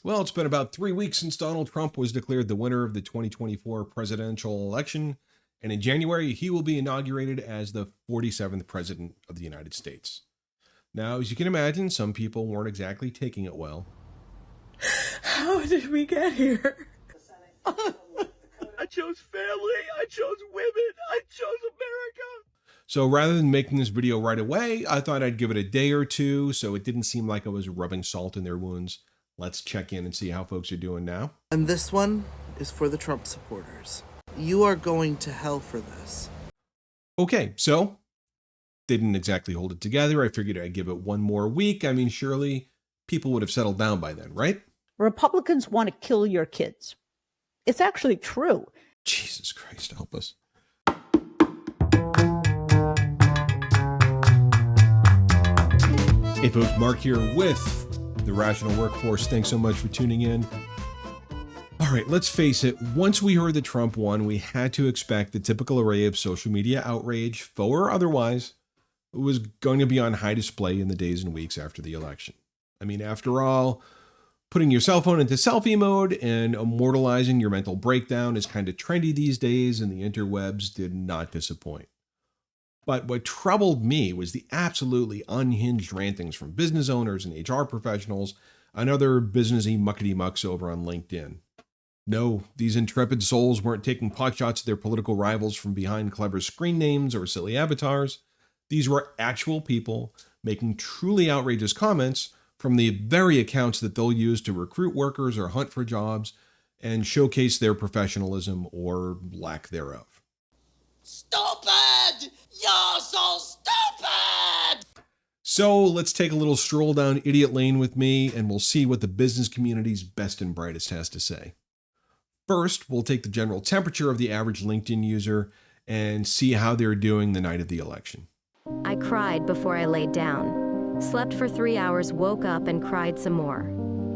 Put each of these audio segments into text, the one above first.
Well, it's been about 3 weeks since Donald Trump was declared the winner of the 2024 presidential election. And in January, he will be inaugurated as the 47th president of the United States. Now, as you can imagine, some people weren't exactly taking it well. How did we get here? I chose family, I chose women, I chose America. So rather than making this video right away, I thought I'd give it a day or two so it didn't seem like I was rubbing salt in their wounds. Let's check in and see how folks are doing now. And this one is for the Trump supporters. You are going to hell for this. Okay, so didn't exactly hold it together. I figured I'd give it one more week. I mean, surely people would have settled down by then, right? Republicans want to kill your kids. It's actually true. Jesus Christ, help us. Hey folks, Mark here with The Rational Workforce. Thanks so much for tuning in. All right, let's face it. Once we heard that Trump won, we had to expect the typical array of social media outrage, faux or otherwise, was going to be on high display in the days and weeks after the election. I mean, after all, putting your cell phone into selfie mode and immortalizing your mental breakdown is kind of trendy these days, and the interwebs did not disappoint. But what troubled me was the absolutely unhinged rantings from business owners and HR professionals and other businessy muckety-mucks over on LinkedIn. No, these intrepid souls weren't taking potshots at their political rivals from behind clever screen names or silly avatars. These were actual people making truly outrageous comments from the very accounts that they'll use to recruit workers or hunt for jobs and showcase their professionalism or lack thereof. Stupid! You're so stupid! So let's take a little stroll down idiot lane with me and we'll see what the business community's best and brightest has to say. First, we'll take the general temperature of the average LinkedIn user and see how they're doing the night of the election. I cried before I laid down. Slept for 3 hours, woke up and cried some more.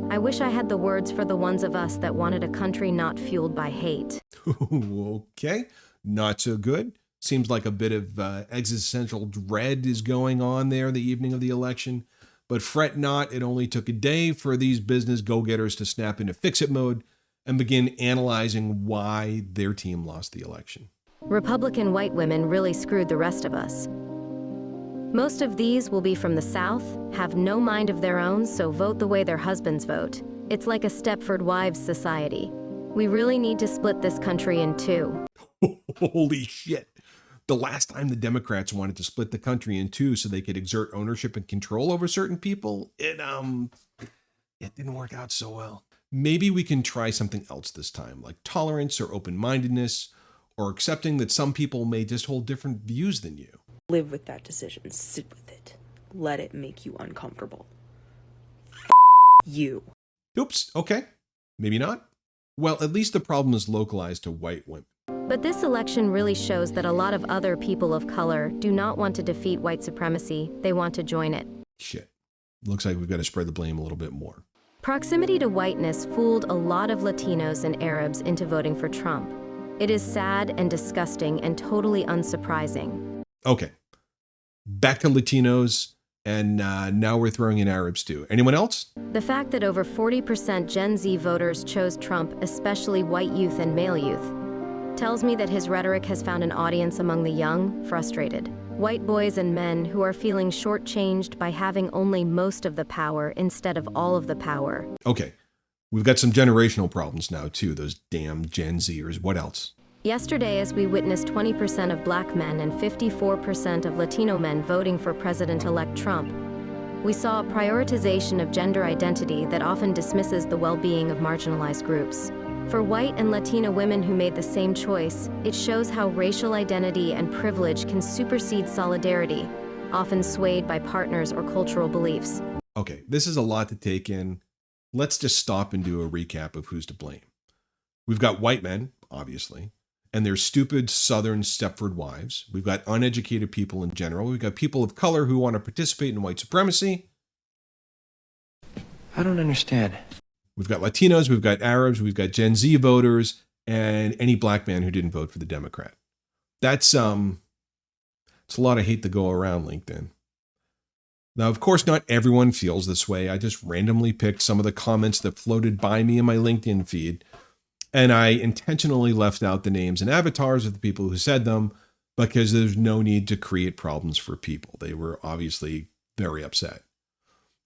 I wish I had the words for the ones of us that wanted a country not fueled by hate. Okay, not so good. Seems like a bit of existential dread is going on there the evening of the election. But fret not, it only took a day for these business go-getters to snap into fix-it mode and begin analyzing why their team lost the election. Republican white women really screwed the rest of us. Most of these will be from the South, have no mind of their own, so vote the way their husbands vote. It's like a Stepford Wives society. We really need to split this country in two. Holy shit. The last time the Democrats wanted to split the country in two so they could exert ownership and control over certain people, it didn't work out so well. Maybe we can try something else this time, like tolerance or open-mindedness, or accepting that some people may just hold different views than you. Live with that decision. Sit with it. Let it make you uncomfortable. You. Oops, okay. Maybe not. Well, at least the problem is localized to white women. But this election really shows that a lot of other people of color do not want to defeat white supremacy. They want to join it. Shit. Looks like we've got to spread the blame a little bit more. Proximity to whiteness fooled a lot of Latinos and Arabs into voting for Trump. It is sad and disgusting and totally unsurprising. Okay. Back to Latinos, and now we're throwing in Arabs too. Anyone else? The fact that over 40% Gen Z voters chose Trump, especially white youth and male youth, tells me that his rhetoric has found an audience among the young, frustrated, white boys and men who are feeling shortchanged by having only most of the power instead of all of the power. Okay. We've got some generational problems now too, those damn Gen Zers. What else? Yesterday, as we witnessed 20% of black men and 54% of Latino men voting for President-elect Trump, we saw a prioritization of gender identity that often dismisses the well-being of marginalized groups. For white and Latina women who made the same choice, it shows how racial identity and privilege can supersede solidarity, often swayed by partners or cultural beliefs. Okay, this is a lot to take in. Let's just stop and do a recap of who's to blame. We've got white men, obviously, and their stupid Southern Stepford wives. We've got uneducated people in general. We've got people of color who want to participate in white supremacy. I don't understand. We've got Latinos, we've got Arabs, we've got Gen Z voters, and any black man who didn't vote for the Democrat. It's a lot of hate to go around, LinkedIn. Now, of course, not everyone feels this way. I just randomly picked some of the comments that floated by me in my LinkedIn feed, and I intentionally left out the names and avatars of the people who said them because there's no need to create problems for people. They were obviously very upset.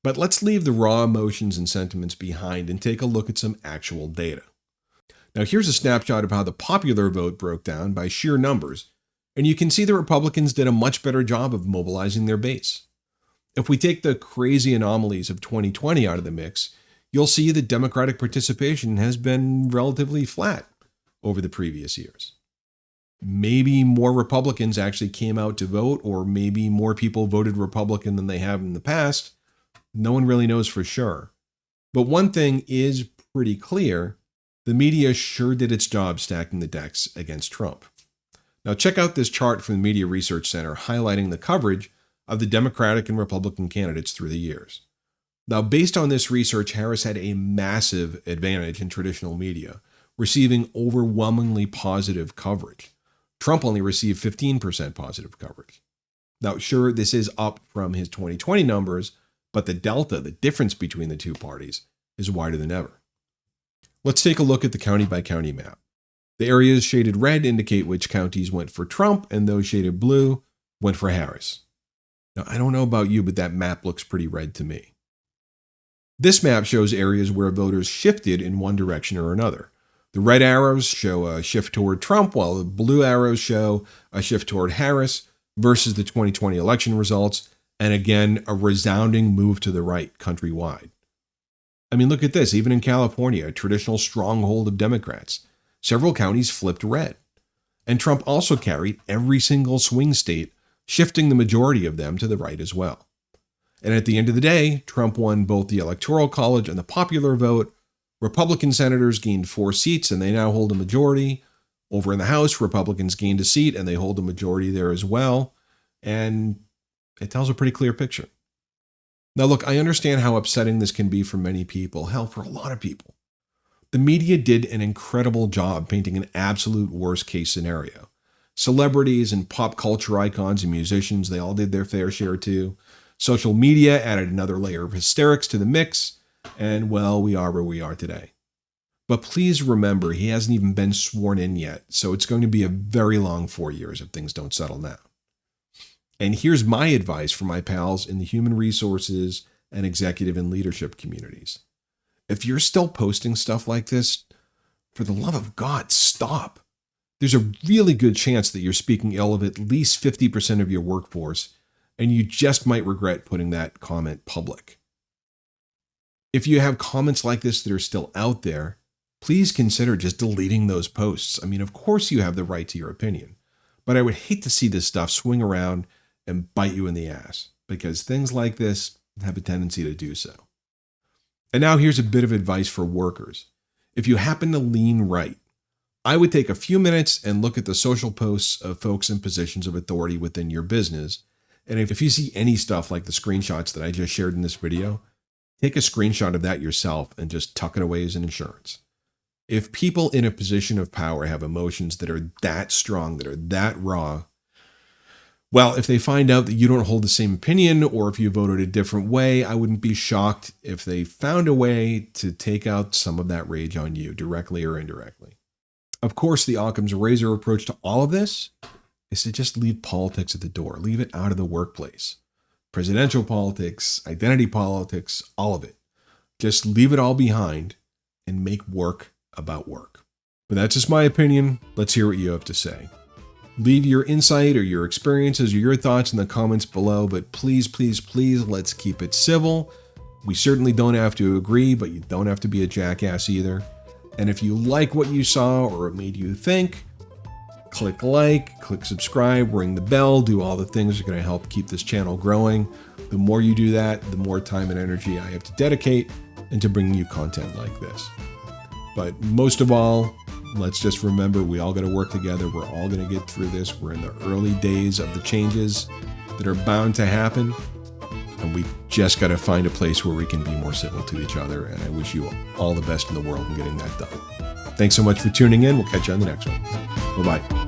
But let's leave the raw emotions and sentiments behind and take a look at some actual data. Now, here's a snapshot of how the popular vote broke down by sheer numbers, and you can see the Republicans did a much better job of mobilizing their base. If we take the crazy anomalies of 2020 out of the mix, you'll see that Democratic participation has been relatively flat over the previous years. Maybe more Republicans actually came out to vote, or maybe more people voted Republican than they have in the past. No one really knows for sure. But one thing is pretty clear: the media sure did its job stacking the decks against Trump. Now check out this chart from the Media Research Center highlighting the coverage of the Democratic and Republican candidates through the years. Now, based on this research, Harris had a massive advantage in traditional media, receiving overwhelmingly positive coverage. Trump only received 15% positive coverage. Now, sure, this is up from his 2020 numbers, but the delta, the difference between the two parties, is wider than ever. Let's take a look at the county-by-county map. The areas shaded red indicate which counties went for Trump, and those shaded blue went for Harris. Now, I don't know about you, but that map looks pretty red to me. This map shows areas where voters shifted in one direction or another. The red arrows show a shift toward Trump, while the blue arrows show a shift toward Harris versus the 2020 election results, and again, a resounding move to the right countrywide. I mean, look at this. Even in California, a traditional stronghold of Democrats, several counties flipped red. And Trump also carried every single swing state, shifting the majority of them to the right as well. And at the end of the day, Trump won both the Electoral College and the popular vote. Republican senators gained 4 seats, and they now hold a majority. Over in the House, Republicans gained a seat, and they hold a majority there as well. And it tells a pretty clear picture. Now, look, I understand how upsetting this can be for many people. Hell, for a lot of people. The media did an incredible job painting an absolute worst-case scenario. Celebrities and pop culture icons and musicians, they all did their fair share too. Social media added another layer of hysterics to the mix, and well, we are where we are today. But please remember, he hasn't even been sworn in yet, so it's going to be a very long 4 years if things don't settle now. And here's my advice for my pals in the human resources and executive and leadership communities. If you're still posting stuff like this, for the love of God, stop. There's a really good chance that you're speaking ill of at least 50% of your workforce, and you just might regret putting that comment public. If you have comments like this that are still out there, please consider just deleting those posts. I mean, of course you have the right to your opinion, but I would hate to see this stuff swing around and bite you in the ass, because things like this have a tendency to do so. And now here's a bit of advice for workers. If you happen to lean right, I would take a few minutes and look at the social posts of folks in positions of authority within your business. And if you see any stuff like the screenshots that I just shared in this video, take a screenshot of that yourself and just tuck it away as an insurance. If people in a position of power have emotions that are that strong, that are that raw, well, if they find out that you don't hold the same opinion, or if you voted a different way, I wouldn't be shocked if they found a way to take out some of that rage on you, directly or indirectly. Of course, the Occam's razor approach to all of this is to just leave politics at the door. Leave it out of the workplace. Presidential politics, identity politics, all of it. Just leave it all behind and make work about work. But that's just my opinion. Let's hear what you have to say. Leave your insight or your experiences or your thoughts in the comments below, but please, please, please, let's keep it civil. We certainly don't have to agree, but you don't have to be a jackass either. And if you like what you saw or it made you think, click like, click subscribe, ring the bell, do all the things that are going to help keep this channel growing. The more you do that, the more time and energy I have to dedicate into bringing you content like this. But most of all, let's just remember we all got to work together. We're all going to get through this. We're in the early days of the changes that are bound to happen. And we just got to find a place where we can be more civil to each other. And I wish you all the best in the world in getting that done. Thanks so much for tuning in. We'll catch you on the next one. Bye-bye.